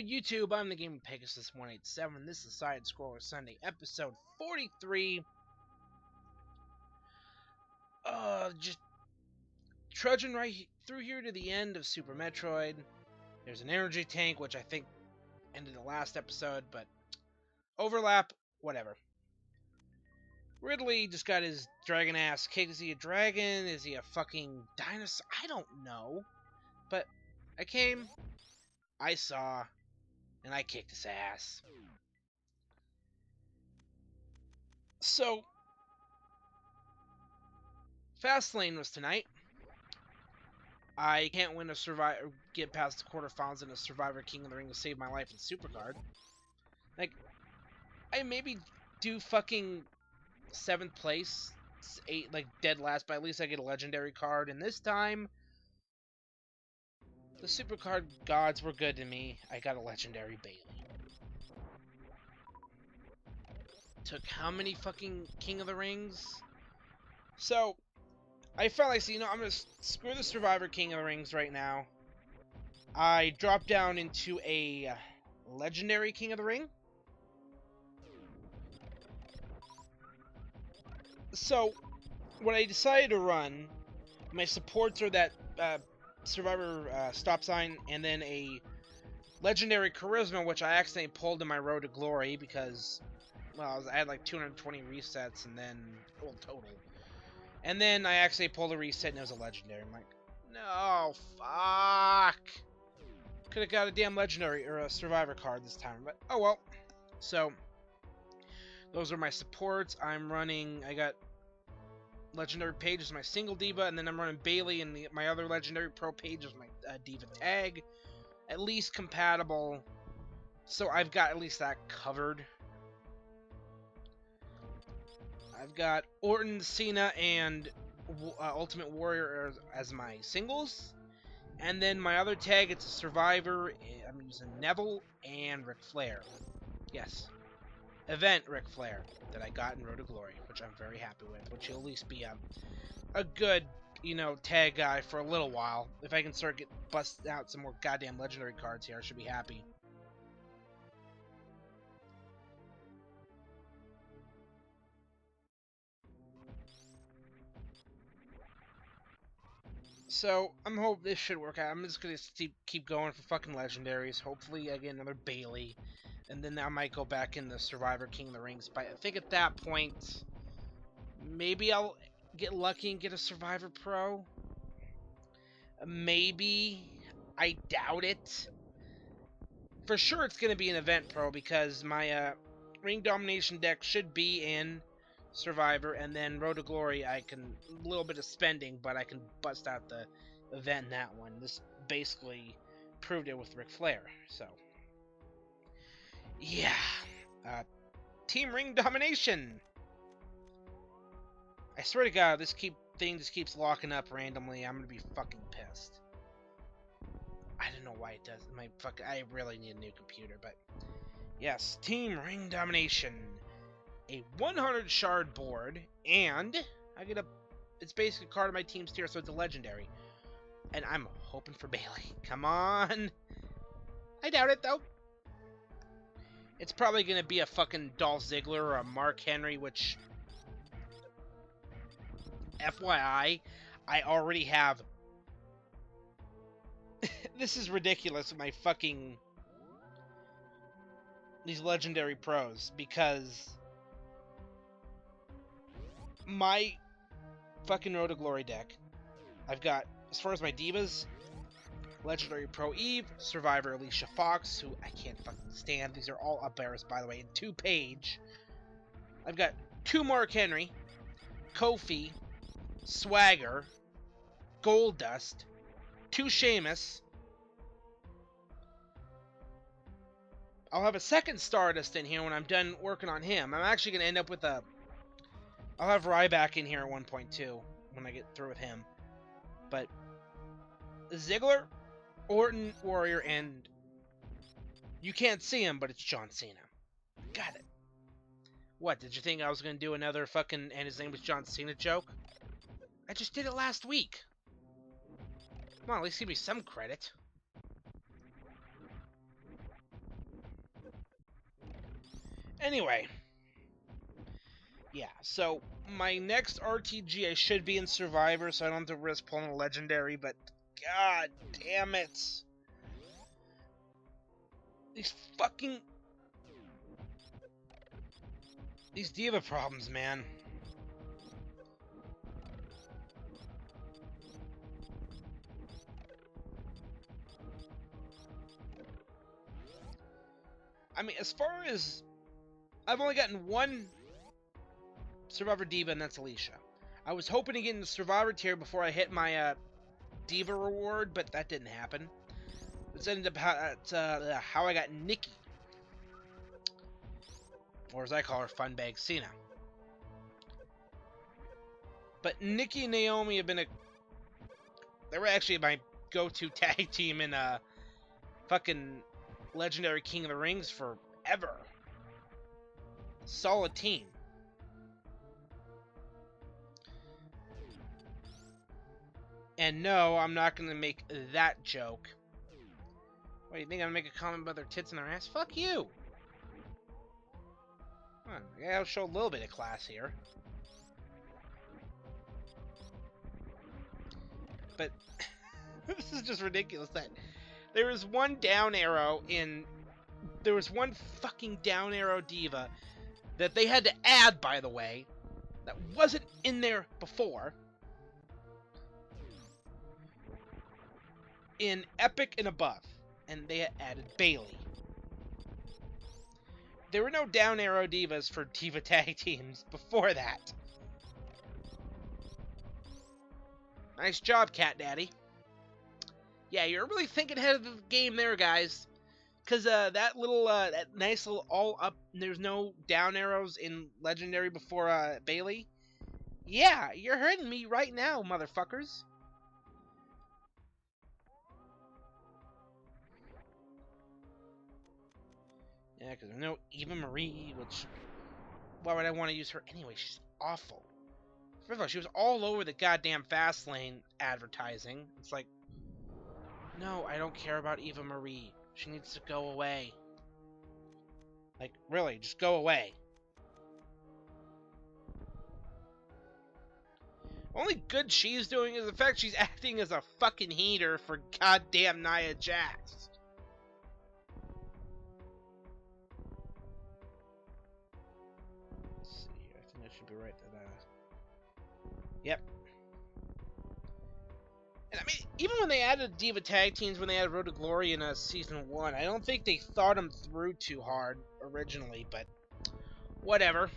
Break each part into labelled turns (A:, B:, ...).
A: YouTube, I'm the Game of Pegasus 187. This is Side Scroller Sunday, episode 43. Just trudging right through here to the end of Super Metroid. There's an energy tank, which I think ended the last episode, but overlap, whatever. Ridley just got his dragon ass kicked. Is he a dragon? Is he a fucking dinosaur? I don't know. But I came, I saw, and I kicked his ass. So, Fastlane was tonight. I can't win a Survivor, get past the quarterfinals in a Survivor King of the Ring to save my life in Supercard. Like, I maybe do fucking 7th place, 8, like dead last, but at least I get a legendary card. And this time, the Supercard gods were good to me. I got a legendary Bailey. Took how many fucking King of the Rings? So, I felt like, you know, I'm gonna screw the Survivor King of the Rings right now. I dropped down into a legendary King of the Ring. So, what I decided to run, my supports are that Survivor stop sign, and then a legendary Charisma, which I accidentally pulled in my Road to Glory because, well, I had like 220 resets, and then, well, total. And then I actually pulled a reset, and it was a legendary. I'm like, no, fuck. Could have got a damn legendary or a Survivor card this time, but oh well. So, those are my supports. I'm running, I got legendary page as my single diva, and then I'm running Bailey, and my other legendary pro page is my diva tag. At least compatible. So I've got at least that covered. I've got Orton, Cena, and Ultimate Warrior as my singles. And then my other tag, it's a Survivor. I'm using Neville and Ric Flair. Yes. Event Ric Flair that I got in Road to Glory, which I'm very happy with, which will at least be a good, you know, tag guy for a little while. If I can start busting out some more goddamn legendary cards here, I should be happy. So, I'm hoping this should work out. I'm just gonna keep going for fucking legendaries. Hopefully I get another Bailey. And then I might go back in the Survivor King of the Rings. But I think at that point, maybe I'll get lucky and get a Survivor Pro. Maybe. I doubt it. For sure it's gonna be an Event Pro because my Ring Domination deck should be in Survivor, and then Road to Glory, I can, a little bit of spending, but I can bust out the event in that one. This basically proved it with Ric Flair, so. Yeah. Team Ring Domination! I swear to God, this thing just keeps locking up randomly. I'm gonna be fucking pissed. I don't know why it does. I really need a new computer, but. Yes, Team Ring Domination. A 100 shard board, and I get it's basically a card of my team's tier, so it's a legendary. And I'm hoping for Bailey. Come on! I doubt it, though. It's probably gonna be a fucking Dolph Ziggler or a Mark Henry, which, FYI, I already have. This is ridiculous with my fucking these legendary pros, because my fucking Road to Glory deck, I've got, as far as my divas, legendary Pro Eve, Survivor Alicia Fox, who I can't fucking stand. These are all up bearers, by the way, and 2 Page. I've got 2 Mark Henry, Kofi, Swagger, Goldust, 2 Sheamus. I'll have a second Stardust in here when I'm done working on him. I'm actually going to end up with a... I'll have Ryback in here at 1.2 when I get through with him. But Ziggler, Orton, Warrior, and you can't see him, but it's John Cena. Got it. What, did you think I was going to do another fucking and his name was John Cena joke? I just did it last week. Come on, at least give me some credit. Anyway. Yeah, so my next RTG I should be in Survivor, so I don't have to risk pulling a Legendary, but god damn it. These fucking... These diva problems, man. I mean, as far as... I've only gotten one Survivor Diva, and that's Alicia. I was hoping to get in the Survivor tier before I hit my Diva reward, but that didn't happen. This ended up how I got Nikki. Or as I call her, Funbag Cena. But Nikki and Naomi have been they were actually my go-to tag team in fucking Legendary King of the Rings forever. Solid team. And no, I'm not gonna make that joke. What, you think I'm gonna make a comment about their tits and their ass? Fuck you! Come on, yeah, I'll show a little bit of class here. But this is just ridiculous that there was one down arrow in... There was one fucking down arrow diva that they had to add, by the way, that wasn't in there before. In Epic and above. And they added Bailey. There were no down arrow divas for diva tag teams before that. Nice job, Cat Daddy. Yeah, you're really thinking ahead of the game there, guys. Because that little, that nice little all up, there's no down arrows in Legendary before Bailey. Yeah, you're hurting me right now, motherfuckers. Yeah, because there's no Eva Marie, which... Why would I want to use her anyway? She's awful. First of all, she was all over the goddamn Fastlane advertising. It's like, no, I don't care about Eva Marie. She needs to go away. Like, really, just go away. Only good she's doing is the fact she's acting as a fucking heater for goddamn Nia Jax. Let's see here. I think I should be right that, Yep. And I mean, even when they added Diva Tag Teams, when they added Road to Glory in Season 1, I don't think they thought them through too hard originally, but whatever.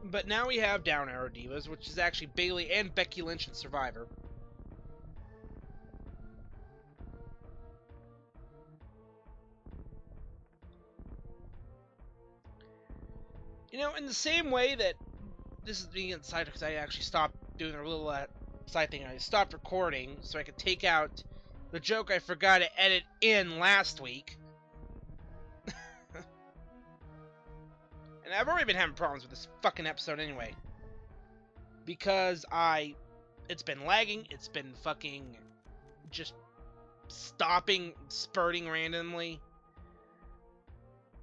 A: But now we have Down Arrow Divas, which is actually Bailey and Becky Lynch in Survivor. You know, in the same way that this is being inside because I actually stopped doing a little side thing. I stopped recording so I could take out the joke I forgot to edit in last week. And I've already been having problems with this fucking episode anyway. Because it's been lagging, it's been fucking just stopping, spurting randomly.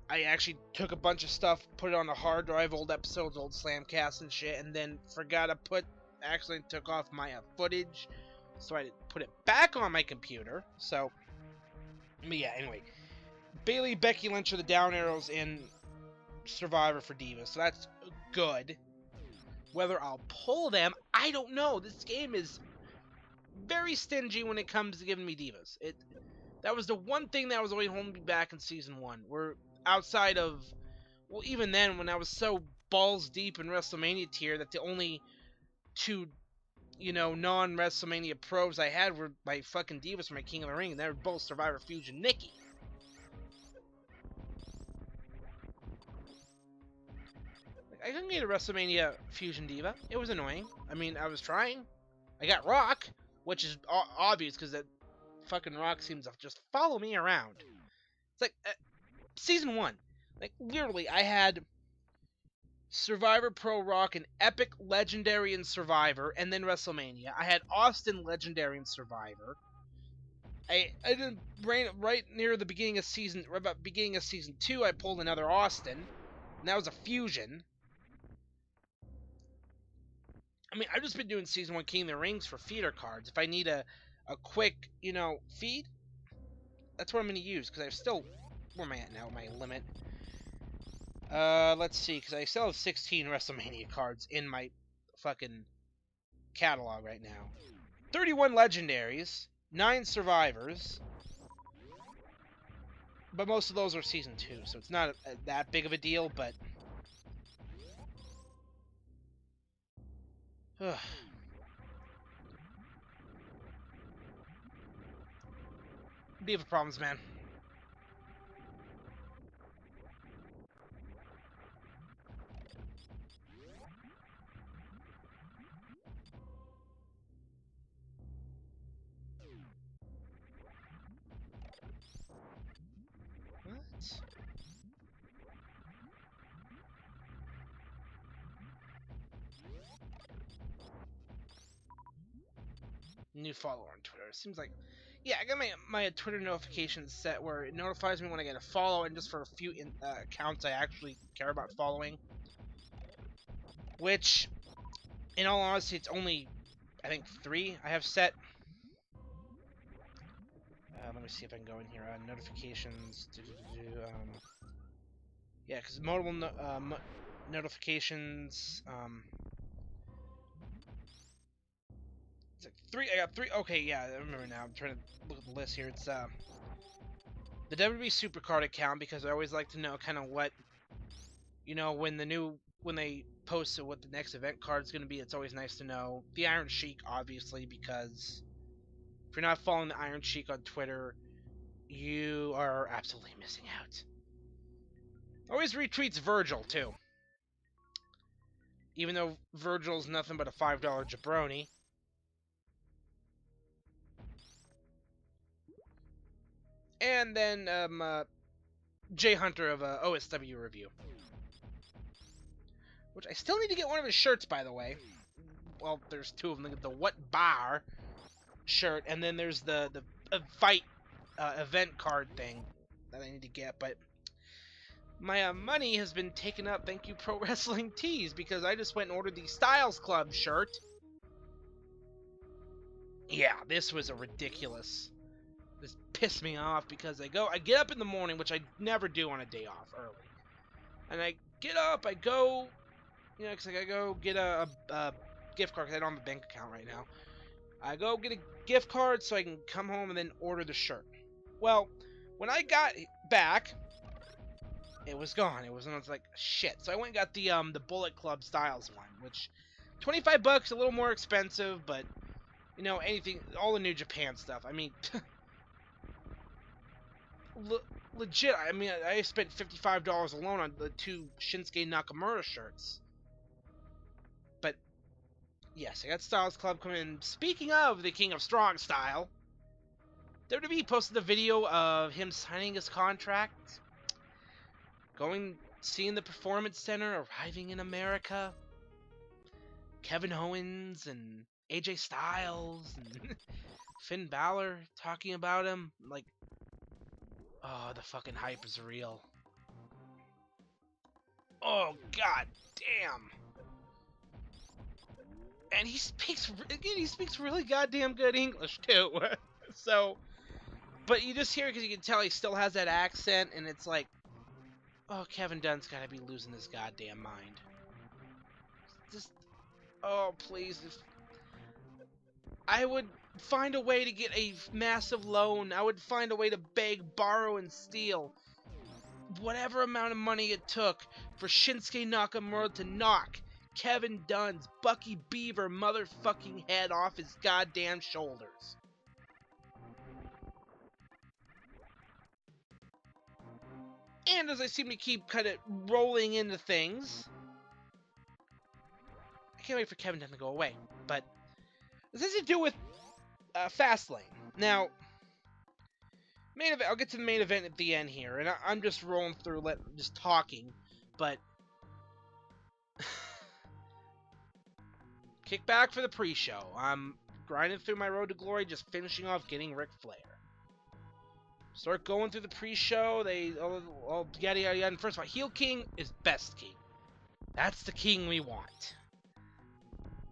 A: I actually took a bunch of stuff, put it on the hard drive, old episodes, old Slamcasts and shit, and then forgot to actually took off my footage, so I put it back on my computer. So, but yeah, anyway. Bailey, Becky Lynch are the down arrows in Survivor for Divas, so that's good. Whether I'll pull them, I don't know. This game is very stingy when it comes to giving me Divas. That was the one thing that was always holding me back in Season 1, where outside of, well, even then, when I was so balls deep in WrestleMania tier that the only two, you know, non-WrestleMania probes I had were my fucking Divas for my King of the Ring, and they were both Survivor Fusion Nikki. I couldn't get a WrestleMania Fusion Diva. It was annoying. I mean, I was trying. I got Rock, which is obvious because that fucking Rock seems to just follow me around. It's like, Season 1. Like, literally, I had Survivor Pro Rock and Epic Legendary in Survivor, and then WrestleMania. I had Austin Legendary in Survivor. I did right near the beginning of season, right about beginning of season 2. I pulled another Austin, and that was a fusion. I mean, I've just been doing season 1 King of the Rings for feeder cards. If I need a quick, you know, feed, that's what I'm going to use, because I've still, where am I at now, my limit? Let's see, because I still have 16 WrestleMania cards in my fucking catalog right now. 31 legendaries, 9 survivors, but most of those are season 2, so it's not that big of a deal, but Diva problems, man. What? New follower on Twitter. It seems like, yeah, I got my Twitter notifications set where it notifies me when I get a follow, and just for a few accounts I actually care about following. Which, in all honesty, it's only, I think, 3 I have set. Let me see if I can go in here. Notifications. Yeah, because multiple notifications. It's like 3. I got 3. Okay, yeah, I remember now. I'm trying to look at the list here. It's the WWE Supercard account, because I always like to know kind of what, you know, when they post what the next event card is going to be. It's always nice to know. The Iron Sheik, obviously, because if you're not following the Iron Sheik on Twitter, you are absolutely missing out. Always retweets Virgil, too. Even though Virgil's nothing but a $5 jabroni. And then Jay Hunter of OSW Review. Which I still need to get one of his shirts, by the way. Well, there's 2 of them. The What Bar shirt, and then there's the fight event card thing that I need to get. But my money has been taken up, thank you Pro Wrestling Tees, because I just went and ordered the Styles Club shirt. Yeah, this was a ridiculous. This pissed me off because I get up in the morning, which I never do on a day off early. And I get up, I go, you know, because I go get a gift card, because I don't have a bank account right now. I go get a gift card so I can come home and then order the shirt. Well, when I got back, it was gone. It was like shit. So I went and got the Bullet Club Styles one, which $25, a little more expensive, but you know, anything, all the New Japan stuff. I mean, legit. I mean, I spent $55 alone on the 2 Shinsuke Nakamura shirts. But yes, I got Styles Club coming in. Speaking of the King of Strong Style, WWE posted a video of him signing his contract, seeing the Performance Center, arriving in America. Kevin Owens and AJ Styles and Finn Balor talking about him. Like, oh, the fucking hype is real. Oh, god damn. And he speaks really goddamn good English, too. So, but you just hear it because you can tell he still has that accent, and it's like, oh, Kevin Dunn's gotta be losing his goddamn mind. Just, oh, please. I would find a way to get a massive loan. I would find a way to beg, borrow, and steal whatever amount of money it took for Shinsuke Nakamura to knock Kevin Dunn's Bucky Beaver motherfucking head off his goddamn shoulders. And as I seem to keep kind of rolling into things, I can't wait for Kevin Dunn to go away. But this has to do with Fastlane. Now, main event. I'll get to the main event at the end here, and I'm just rolling through, just talking. But kick back for the pre-show. I'm grinding through my road to glory, just finishing off getting Ric Flair. Start going through the pre-show. They all yada yada yada. And first of all, heel king is best king. That's the king we want.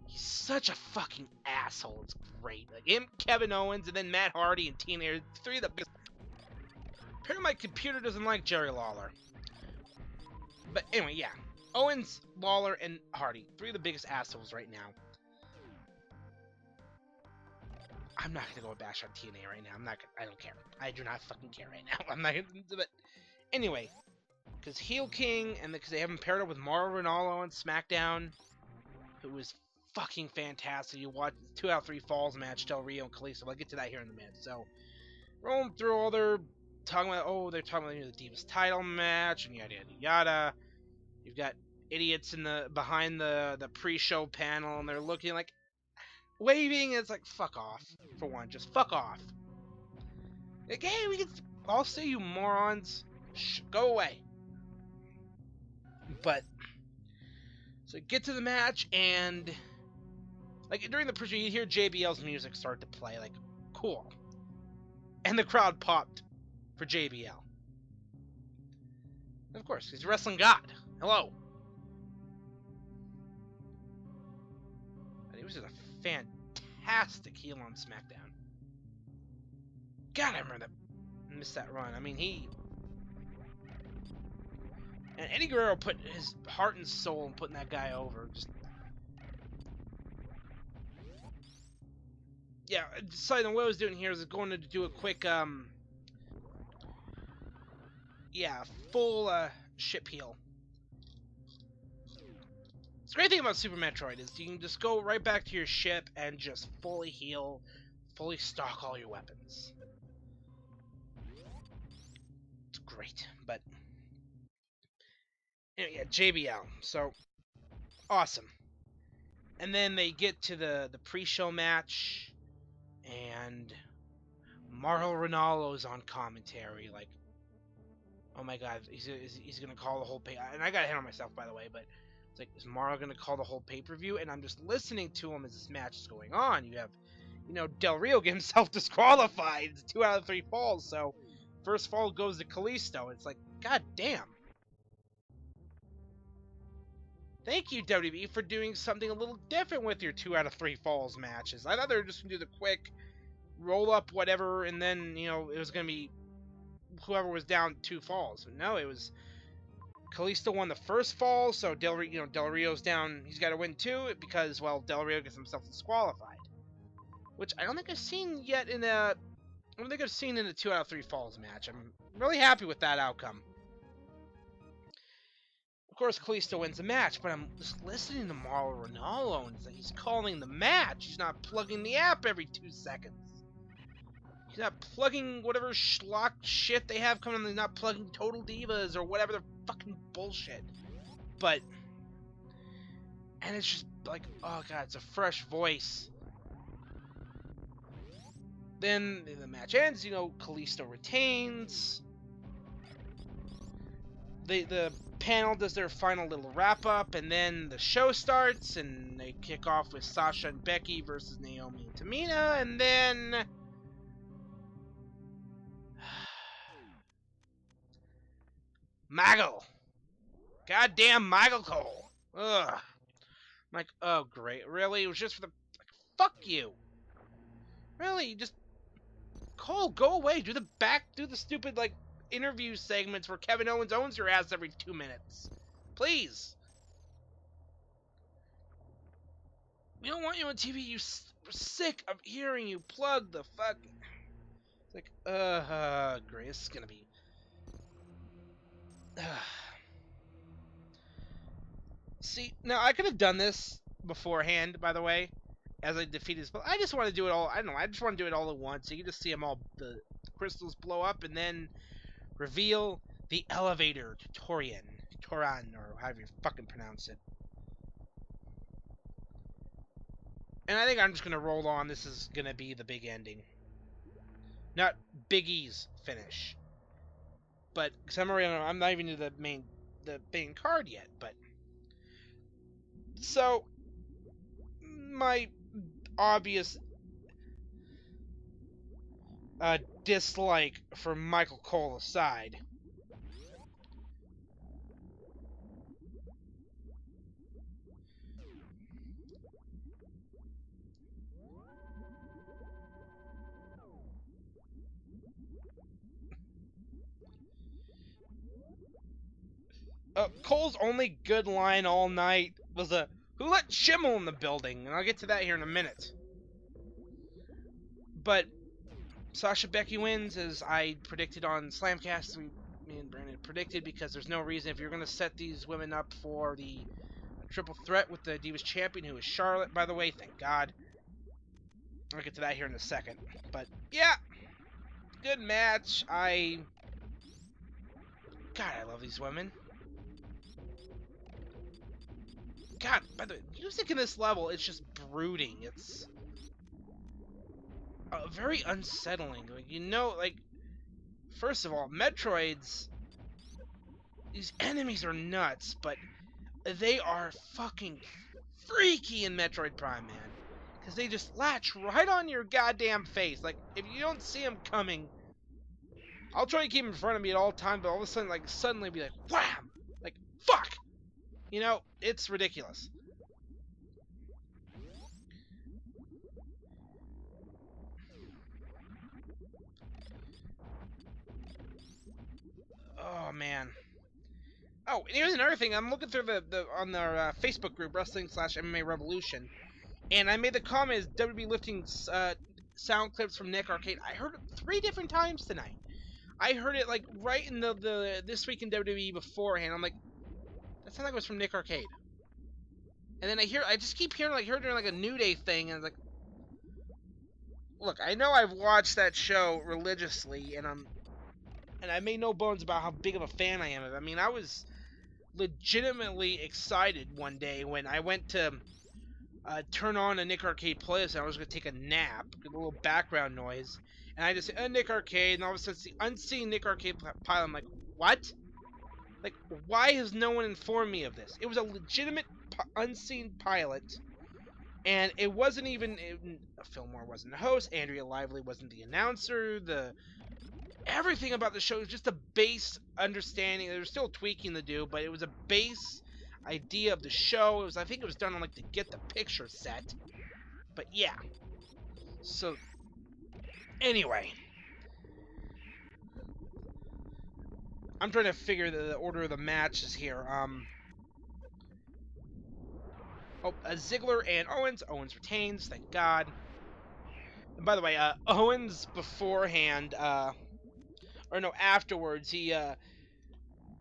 A: He's such a fucking asshole. It's great. Like him, Kevin Owens, and then Matt Hardy and Tina are three of the biggest. Apparently my computer doesn't like Jerry Lawler. But anyway, yeah. Owens, Lawler, and Hardy. Three of the biggest assholes right now. I'm not gonna go bash on TNA right now. I don't care. I do not fucking care right now. I'm not gonna. But anyway, because heel king and because they have him paired up with Mauro Ranallo on SmackDown, who was fucking fantastic. You watch 2 out of 3 falls match, Del Rio and Kalisto. I'll get to that here in a minute. So, rolling through all their talking about, they're talking about the Divas title match and yada yada yada. You've got idiots in the behind the pre-show panel, and they're looking like waving. It's like fuck off. For one, just fuck off. Like, hey, we can. I'll see you morons. Go away. But so get to the match and. Like, during the pre-show, you hear JBL's music start to play, like, cool. And the crowd popped for JBL. Of course, he's a wrestling god. Hello. He was just a fantastic heel on SmackDown. God, I remember that. Missed that run. I mean, and Eddie Guerrero put his heart and soul in putting that guy over. Just... Yeah, deciding on what I was doing here is going to do a quick, full, ship heal. The great thing about Super Metroid is you can just go right back to your ship and just fully heal, fully stock all your weapons. It's great, but... Anyway, yeah, JBL, so... Awesome. And then they get to the pre-show match, and Mauro Ranallo's on commentary, like, oh my god, he's gonna call the whole pay. And I got a hit on myself, by the way, but it's like, is Mauro gonna call the whole pay-per-view? And I'm just listening to him as this match is going on. You have, Del Rio get himself disqualified. It's 2 out of 3 falls, so first fall goes to Kalisto. It's like, god damn. Thank you, WWE, for doing something a little different with your 2 out of 3 falls matches. I thought they were just gonna do the quick roll up, whatever, and then, it was gonna be whoever was down 2 falls. But no, it was Kalisto won the first fall, so Del Rio's down. He's got to win 2 because, well, Del Rio gets himself disqualified, which I don't think I've seen yet in a. I don't think I've seen in a 2 out of 3 falls match. I'm really happy with that outcome. Of course, Kalisto wins the match, but I'm just listening to Mauro Ranallo, and it's like he's calling the match. He's not plugging the app every 2 seconds. He's not plugging whatever schlock shit they have coming. He's not plugging Total Divas or whatever the fucking bullshit. But, and it's just like, oh god, it's a fresh voice. Then the match ends. Kalisto retains. The panel does their final little wrap up, and then the show starts, and they kick off with Sasha and Becky versus Naomi and Tamina, and then. Maggle. Goddamn Maggle Cole. Ugh. I'm like, oh great. Really? It was just for the... Like, fuck you. Really? Just... Cole, go away. Do the stupid, like, interview segments where Kevin Owens owns your ass every 2 minutes. Please. We don't want you on TV. We're sick of hearing you plug the fucking... It's like, great. This is gonna be... See, now I could have done this beforehand, by the way, as I defeated this, but I just want to do it all. I don't know. I just want to do it all at once. So you can just see them all, the crystals blow up, and then reveal the elevator to Toran, or however you fucking pronounce it. And I think I'm just gonna roll on. This is gonna be the big ending, not Big E's finish. But because I'm not even to the main card yet, but. So, my obvious dislike for Michael Cole aside. Cole's only good line all night was "Who let Schimmel in the building?" And I'll get to that here in a minute. But Sasha Becky wins, as I predicted on Slamcast. Me and Brandon predicted, because there's no reason, if you're going to set these women up for the triple threat with the Divas Champion, who is Charlotte, by the way, thank God. I'll get to that here in a second. But, yeah, good match. God, I love these women. God, by the way, music in this level is just brooding. It's very unsettling. Like, you know, like, first of all, Metroids, these enemies are nuts, but they are fucking freaky in Metroid Prime, man. Because they just latch right on your goddamn face. Like, if you don't see them coming, I'll try to keep them in front of me at all times, but all of a sudden, like, suddenly be like, wham! Like, fuck! You know, it's ridiculous. Oh, man. Oh, and here's another thing. I'm looking through on their Facebook group, Wrestling/MMA Revolution, and I made the comment, is WB lifting sound clips from Nick Arcade. I heard it 3 different times tonight. I heard it, like, right in the This Week in WWE beforehand. I'm like, that sounded like it was from Nick Arcade. And then I just keep hearing, like, during, like, a New Day thing, and I was like, look, I know I've watched that show religiously, and I made no bones about how big of a fan I am of it. I mean, I was legitimately excited one day when I went to turn on a Nick Arcade playlist, and I was going to take a nap, get a little background noise, and I just said, Nick Arcade, and all of a sudden it's the unseen Nick Arcade pilot. I'm like, what? Like, why has no one informed me of this? It was a legitimate unseen pilot, and it wasn't even... Fillmore wasn't the host, Andrea Lively wasn't the announcer, everything about the show was just a base understanding. They were still tweaking to do, but it was a base idea of the show. I think it was done on, like, the Get the Picture set. But yeah. So, anyway. I'm trying to figure the order of the matches here. Ziggler and Owens. Owens retains, thank God. And by the way, Owens beforehand, or no, afterwards, he had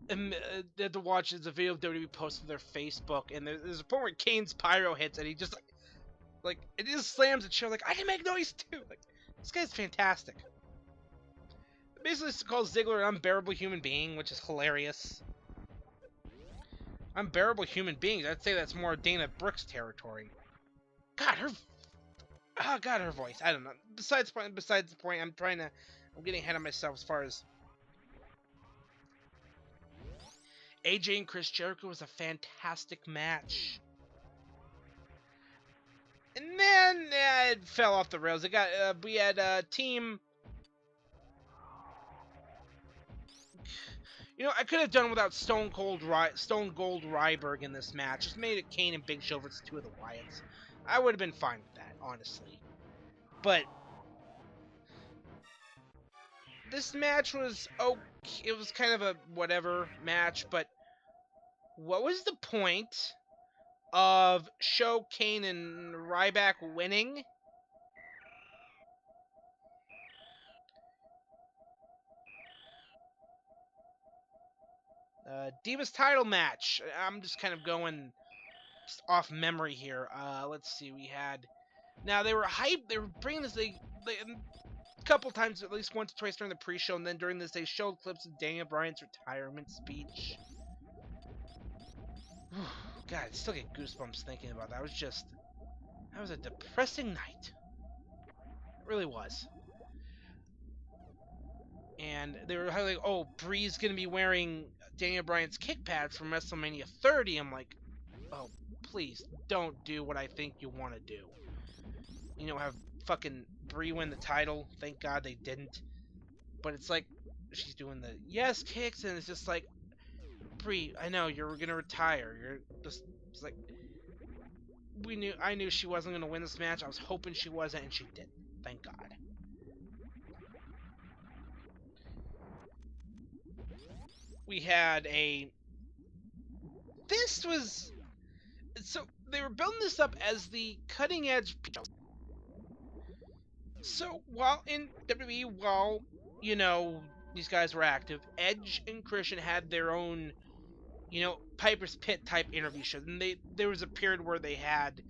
A: to watch the video of WWE posted to their Facebook, and there's a point where Kane's pyro hits, and he just it just slams the chair, like, I can make noise too. Like, this guy's fantastic. It basically calls Ziggler an unbearable human being, which is hilarious. Unbearable human beings. I'd say that's more Dana Brooks territory. God, her voice. I don't know. Besides the point, I'm getting ahead of myself as far as AJ and Chris Jericho was a fantastic match. And then it fell off the rails. We had team. You know, I could have done without Stone Cold Ryberg in this match. Just made it Kane and Big Show versus 2 of the Wyatts. I would have been fine with that, honestly. But this match was okay. It was kind of a whatever match, but what was the point of Show, Kane, and Ryback winning? Divas title match. I'm just kind of going off memory here. Let's see. We had... Now, they were hyped. They were bringing this... a couple times, at least once or twice during the pre-show, and then during this, they showed clips of Daniel Bryan's retirement speech. God, I still get goosebumps thinking about that. That was a depressing night. It really was. And they were like, oh, Bree's going to be wearing Daniel Bryan's kick pads from WrestleMania 30. I'm like, oh, please, don't do what I think you want to do. You know, have fucking Bree win the title. Thank God they didn't. But it's like, she's doing the yes kicks, and it's just like, Brie, I know you're gonna retire. You're just, it's like, I knew she wasn't gonna win this match. I was hoping she wasn't, and she didn't. Thank God. We had this was, so they were building this up as the cutting edge. So while in WWE, while you know these guys were active, Edge and Christian had their own, you know, Piper's Pit type interview shows, and there was a period where they had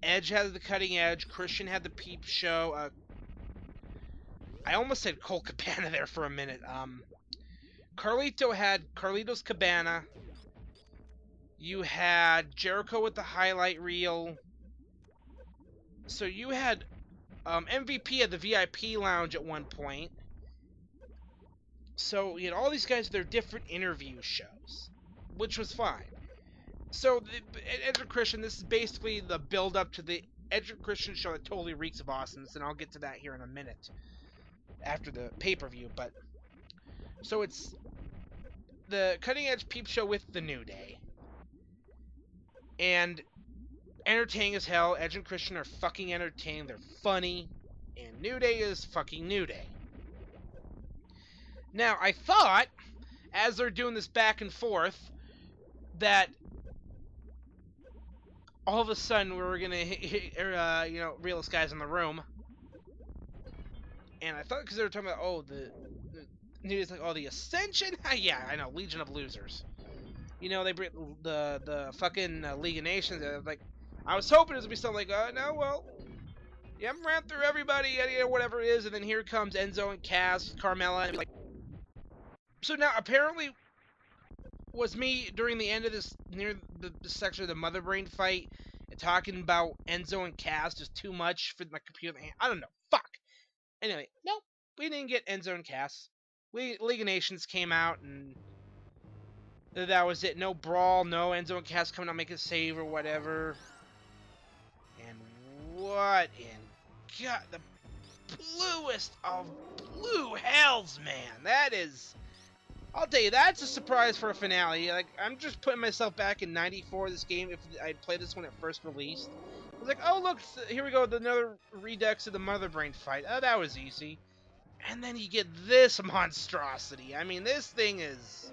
A: Edge had the cutting edge, Christian had the Peep Show. I almost said Colt Cabana there for a minute. Carlito had Carlito's Cabana. You had Jericho with the highlight reel. So you had MVP at the VIP lounge at one point. So you had all these guys with their different interview shows, which was fine. So Edge and Christian, this is basically the build up to the Edge and Christian show that totally reeks of awesomeness, and I'll get to that here in a minute after the pay-per-view. But so it's the cutting edge Peep Show with the New Day, and entertaining as hell. Edge and Christian are fucking entertaining. They're funny, and New Day is fucking New Day. Now, I thought, as they're doing this back and forth, that all of a sudden we were gonna you know, realest guys in the room. And I thought, because they were talking about, oh, the New Day's like, oh, the Ascension? Yeah, I know, Legion of Losers. You know, they bring the fucking League of Nations. Like, I was hoping it would be something like, no, well, you haven't ran through everybody, you know, whatever it is, and then here comes Enzo and Cass, Carmella, and like. So now, apparently, was me during the end of this, near the section of the Mother Brain fight, and talking about Enzo and Cass just too much for my computer. I don't know. Fuck. Anyway, nope, we didn't get Enzo and Cass. League of Nations came out, and that was it. No brawl, no Enzo and Cass coming out making a save or whatever. And what in God, the bluest of blue hells, man. That is, I'll tell you, that's a surprise for a finale. Like, I'm just putting myself back in '94. This game, if I'd played this when it first released, I was like, oh look, here we go, another redux of the Mother Brain fight. Oh, that was easy. And then you get this monstrosity. I mean, this thing is.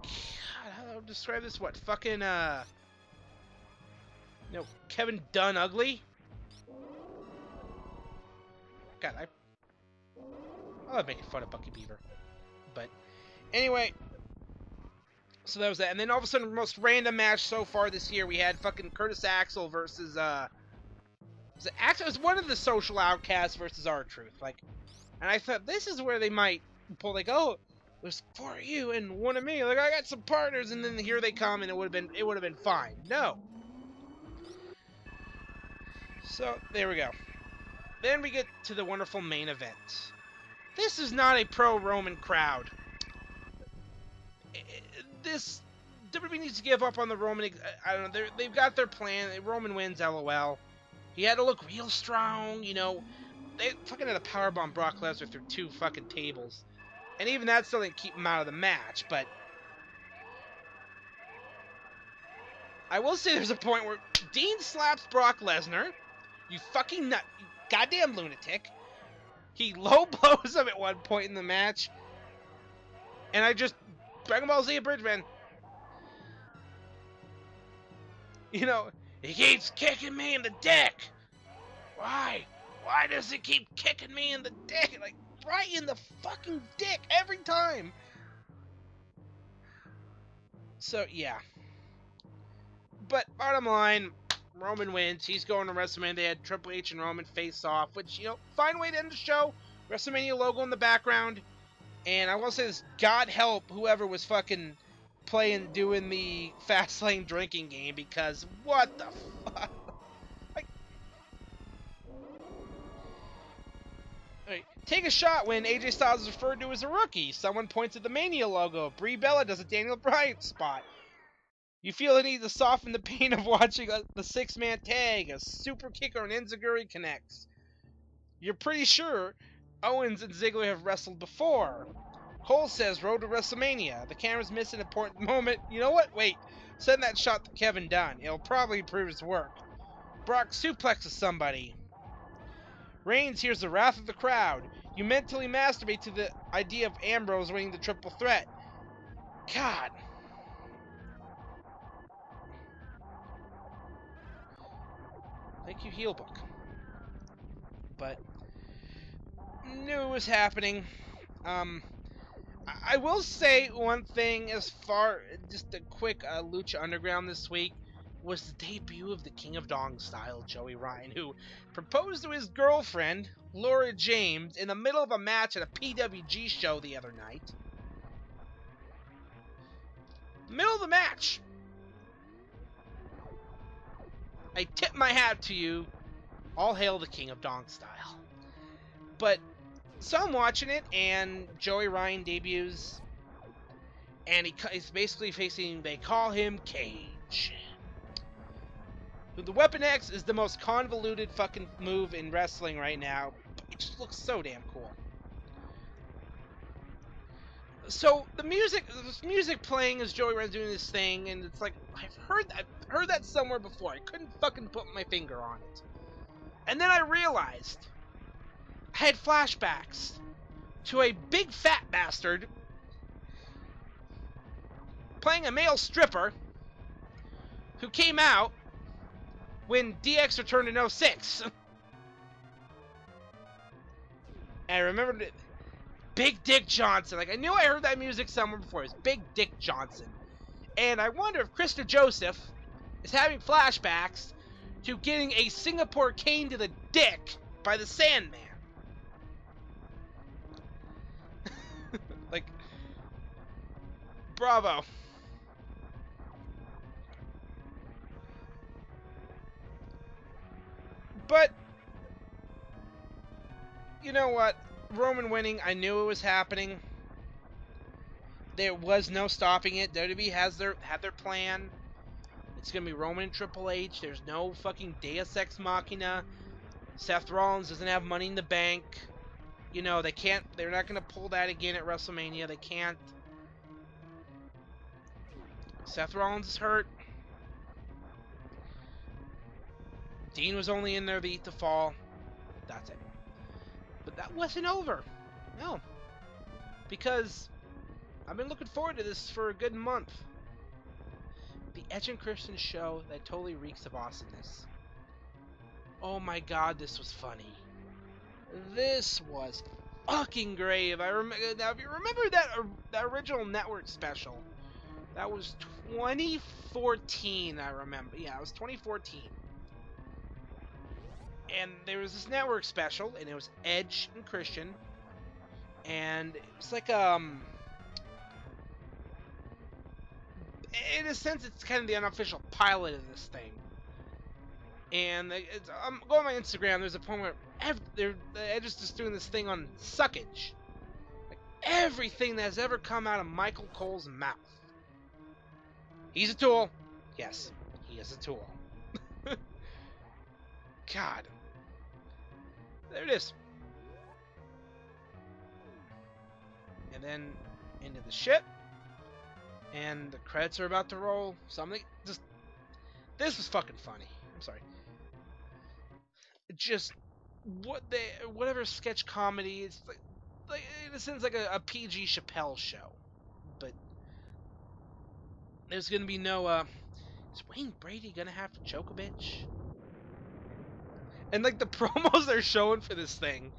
A: God, how do I describe this? What, fucking, you know, Kevin Dunn ugly? God, I love making fun of Bucky Beaver. But, anyway. So that was that. And then all of a sudden, the most random match so far this year, we had fucking Curtis Axel versus, it was one of the Social Outcasts versus R-Truth. Like, and I thought this is where they might pull, like, oh, there's 4 of you and 1 of me. Like, I got some partners, and then here they come, and it would have been fine. No. So there we go. Then we get to the wonderful main event. This is not a pro-Roman crowd. This WWE needs to give up on the Roman. I don't know. They've got their plan. Roman wins. LOL. He had to look real strong, you know. They fucking had a powerbomb Brock Lesnar through 2 fucking tables. And even that still didn't keep him out of the match, but I will say there's a point where Dean slaps Brock Lesnar. You fucking nut. You goddamn lunatic. He low blows him at one point in the match. And I just, Dragon Ball Z Bridgman. You know, he keeps kicking me in the dick. Why? Why does he keep kicking me in the dick? Like, right in the fucking dick every time. So, yeah. But, bottom line, Roman wins. He's going to WrestleMania. They had Triple H and Roman face off, which, you know, fine way to end the show. WrestleMania logo in the background. And I will say this, God help whoever was fucking doing the Fastlane drinking game, because what the fuck? Like, take a shot when AJ Styles is referred to as a rookie. Someone points at the Mania logo. Brie Bella does a Daniel Bryan spot. You feel the need to soften the pain of watching the six-man tag, a super kick or an enziguri connects. You're pretty sure Owens and Ziggler have wrestled before. Cole says Road to WrestleMania. The cameras miss an important moment. You know what? Wait. Send that shot to Kevin Dunn. It'll probably prove his work. Brock suplexes somebody. Reigns hears the wrath of the crowd. You mentally masturbate to the idea of Ambrose winning the triple threat. God. Thank you, Heelbook. But knew it was happening. I will say one thing as far, just a quick Lucha Underground this week, was the debut of the King of Dong style, Joey Ryan, who proposed to his girlfriend, Laura James, in the middle of a match at a PWG show the other night. Middle of the match. I tip my hat to you. All hail the King of Dong style. But, so I'm watching it, and Joey Ryan debuts, and he's basically facing, they call him Cage. The Weapon X is the most convoluted fucking move in wrestling right now. It just looks so damn cool. So this music playing as Joey Ryan's doing this thing, and it's like I've heard that somewhere before. I couldn't fucking put my finger on it. And then I realized I had flashbacks to a big fat bastard playing a male stripper who came out when DX returned in 06. And I remembered it. Big Dick Johnson. Like, I knew I heard that music somewhere before. It was Big Dick Johnson. And I wonder if Krista Joseph is having flashbacks to getting a Singapore cane to the dick by the Sandman. Like, bravo. But, you know what? Roman winning, I knew it was happening. There was no stopping it. WWE had their plan. It's gonna be Roman and Triple H. There's no fucking Deus Ex Machina. Seth Rollins doesn't have Money in the Bank. You know, they're not gonna pull that again at WrestleMania. They can't. Seth Rollins is hurt. Dean was only in there to eat the fall. That's it. But that wasn't over. No. Because I've been looking forward to this for a good month. The Edge and Christian show that totally reeks of awesomeness. Oh my god, this was funny. This was fucking great. Now, if you remember that original network special, that was 2014, I remember. Yeah, it was 2014. And there was this network special, and it was Edge and Christian, and it was like in a sense, it's kind of the unofficial pilot of this thing. And I'm going on my Instagram. There's a point where Edge is just doing this thing on suckage, like everything that has ever come out of Michael Cole's mouth. He's a tool. Yes, he is a tool. God. There it is. And then into the ship. And the credits are about to roll. Something just... This was fucking funny. I'm sorry. Just... Whatever sketch comedy. It's like in a sense like a PG Chappelle show. But... There's gonna be no, is Wayne Brady gonna have to choke a bitch? And like the promos they're showing for this thing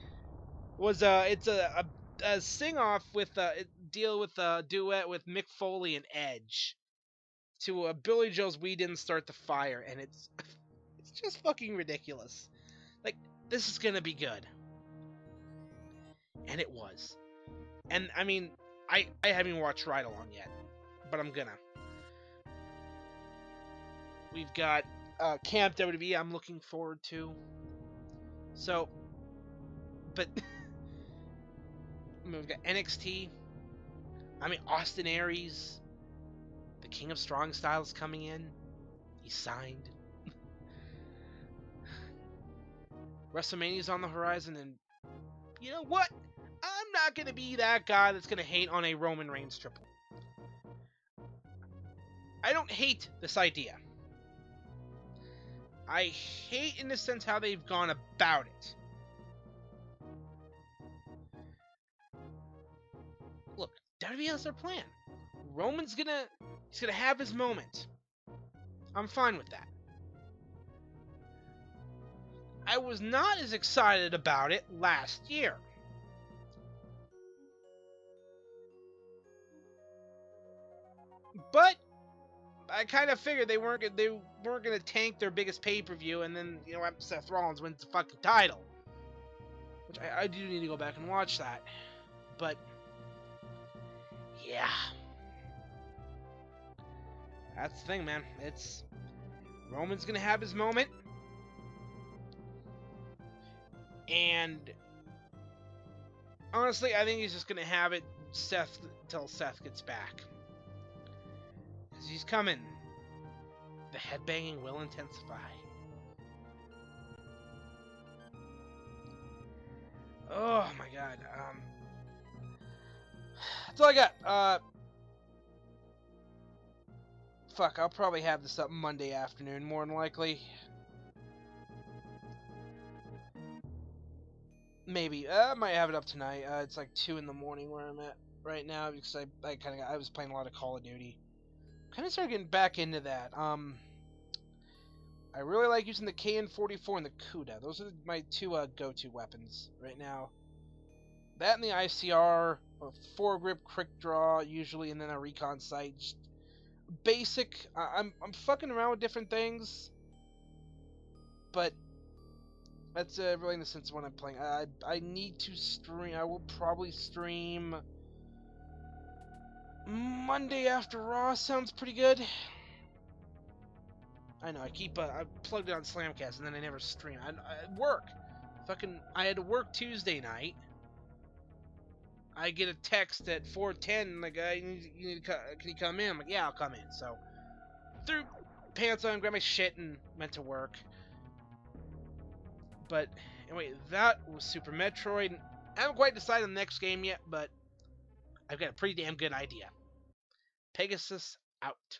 A: was it's a sing off with deal with a duet with Mick Foley and Edge to Billy Joe's "We Didn't Start the Fire," and it's just fucking ridiculous. Like, this is gonna be good, and it was. And I mean, I haven't watched Ride Along yet, but I'm gonna. We've got Camp WWE I'm looking forward to. So, but I mean, we've got NXT. I mean, Austin Aries, the The King of Strong Style is coming in. He's signed. WrestleMania's on the horizon, and you know what? I'm not going to be that guy that's going to hate on a Roman Reigns triple. I don't hate this idea. I hate, in a sense, how they've gone about it. Look, WWE has their plan. Roman's he's gonna have his moment. I'm fine with that. I was not as excited about it last year. But I kind of figured they weren't gonna tank their biggest pay-per-view, and then Seth Rollins wins the fucking title, which I do need to go back and watch that. But yeah, that's the thing, man. It's Roman's gonna have his moment, and honestly, I think he's just gonna have it till Seth gets back. Because he's coming. The headbanging will intensify. Oh my god. That's all I got. Fuck, I'll probably have this up Monday afternoon, more than likely. Maybe. I might have it up tonight. It's like 2 in the morning where I'm at right now, because I was playing a lot of Call of Duty. Kind of started getting back into that. I really like using the KN-44 and the Kuda. Those are my two go-to weapons right now. That and the ICR, a 4-grip quick draw usually, and then a recon sight. Just basic. I'm fucking around with different things, but that's really in the sense of what I'm playing. I need to stream. I will probably stream Monday after Raw. Sounds pretty good. I know, I plugged it on Slamcast and then I never stream. I work. I had to work Tuesday night. I get a text at 4:10, like, can you come in? I'm like, yeah, I'll come in. So, threw pants on, grabbed my shit, and went to work. But, anyway, that was Super Metroid. I haven't quite decided on the next game yet, but I've got a pretty damn good idea. Pegasus out.